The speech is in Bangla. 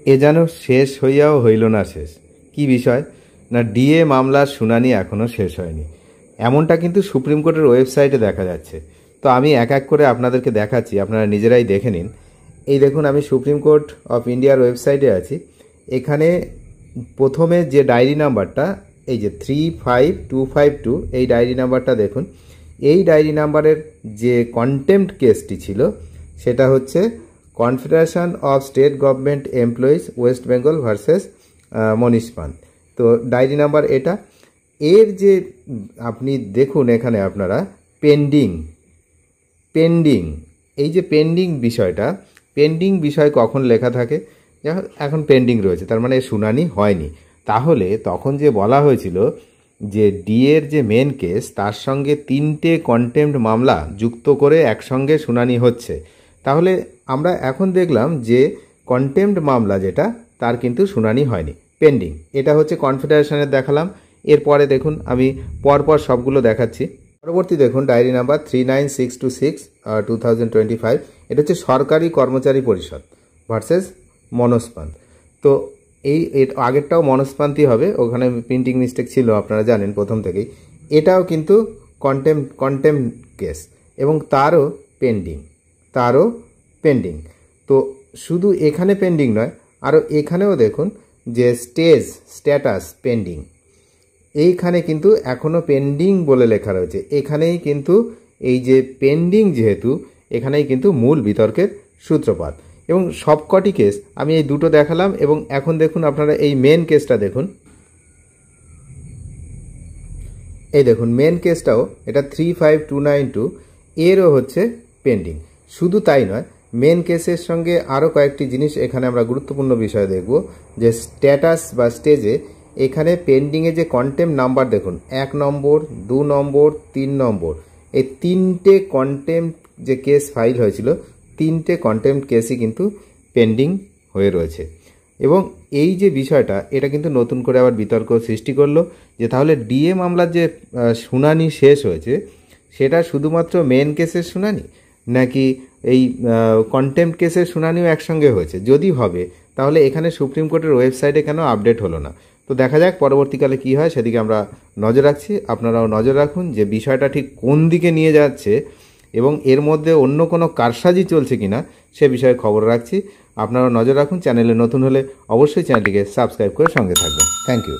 এ যেন শেষ হইয়াও হইল না শেষ। কি বিষয় না, ডিএ মামলার শুনানি এখনও শেষ হয়নি, এমনটা কিন্তু সুপ্রিম কোর্টের ওয়েবসাইটে দেখা যাচ্ছে। তো আমি এক এক করে আপনাদেরকে দেখাচ্ছি, আপনারা নিজেরাই দেখে নিন। এই দেখুন, আমি সুপ্রিম কোর্ট অফ ইন্ডিয়ার ওয়েবসাইটে আছি। এখানে প্রথমে যে ডায়েরি নাম্বারটা, এই যে 35252, এই ডায়েরি নাম্বারটা দেখুন। এই ডায়েরি নাম্বারের যে কন্টেম্পট কেসটি ছিল সেটা হচ্ছে confederation of state government employees West Bengal versus Manish Pan. তো ডায়েরি নাম্বার এটা। এর যে আপনি দেখুন এখানে আপনারা পেন্ডিং, এই যে পেন্ডিং বিষয়টা, পেন্ডিং বিষয় কখন লেখা থাকে, এখন পেন্ডিং রয়েছে, তার মানে শুনানি হয়নি। তাহলে তখন যে বলা হয়েছিল যে ডিএর যে মেন কেস তার সঙ্গে 3টে কন্টেম্পট মামলা যুক্ত করে একসঙ্গে শুনানি হচ্ছে, তাহলে আমরা এখন দেখলাম যে কন্টেম্পট মামলা যেটা তার কিন্তু শুনানি হয়নি, পেন্ডিং। এটা হচ্ছে কনফেডারেশনের দেখালাম। এরপরে দেখুন আমি পরপর সবগুলো দেখাচ্ছি। পরবর্তী দেখুন ডায়েরি নাম্বার 39626 2025, এটা হচ্ছে সরকারি কর্মচারী পরিষদ ভার্সেস মনোজ পান। তো এই আগেরটাও মনোজ পান্তি হবে, ওখানে প্রিন্টিং মিস্টেক ছিল আপনারা জানেন প্রথম থেকেই। এটাও কিন্তু কন্টেম্পট কেস এবং তারও পেন্ডিং। তো শুধু এখানে পেন্ডিং নয়, আরও এখানেও দেখুন যে স্ট্যাটাস পেন্ডিং, এইখানে কিন্তু এখনও পেন্ডিং বলে লেখা রয়েছে। এখানেই কিন্তু এই যে পেন্ডিং, যেহেতু এখানেই কিন্তু মূল বিতর্কের সূত্রপাত। এবং সবকটি কেস আমি এই দুটো দেখালাম। এবং এখন দেখুন আপনারা এই মেন কেসটা দেখুন, এই দেখুন মেন কেসটাও এটা 35292, এরও হচ্ছে পেন্ডিং। শুধু তাই নয়, মেন কেসের সঙ্গে আরও কয়েকটি জিনিস এখানে আমরা গুরুত্বপূর্ণ বিষয় দেখব, যে স্ট্যাটাস বা স্টেজে এখানে পেন্ডিংয়ে যে কন্টেম্পট নাম্বার দেখুন, 1 নম্বর, 2 নম্বর, 3 নম্বর, এই 3টে কন্টেম্পট যে কেস ফাইল হয়েছিল, 3টে কন্টেম্পট কেসই কিন্তু পেন্ডিং হয়ে রয়েছে। এবং এই যে বিষয়টা, এটা কিন্তু নতুন করে আবার বিতর্ক সৃষ্টি করলো যে তাহলে ডিএ মামলার যে শুনানি শেষ হয়েছে সেটা শুধুমাত্র মেন কেসের শুনানি, নাকি এই কন্টেম্পট কেসের শুনানিও একসঙ্গে হয়েছে? যদি হবে তাহলে এখানে সুপ্রিম কোর্টের ওয়েবসাইটে কেন আপডেট হলো না? তো দেখা যাক পরবর্তীকালে কি হয়, সেদিকে আমরা নজর রাখছি। আপনারাও নজর রাখুন যে বিষয়টা ঠিক কোন দিকে নিয়ে যাচ্ছে এবং এর মধ্যে অন্য কোনো কারসাজি চলছে কিনা সে বিষয়ে খবর রাখছি। আপনারাও নজর রাখুন। চ্যানেলে নতুন হলে অবশ্যই চ্যানেলটিকে সাবস্ক্রাইব করে সঙ্গে থাকবেন। Thank you.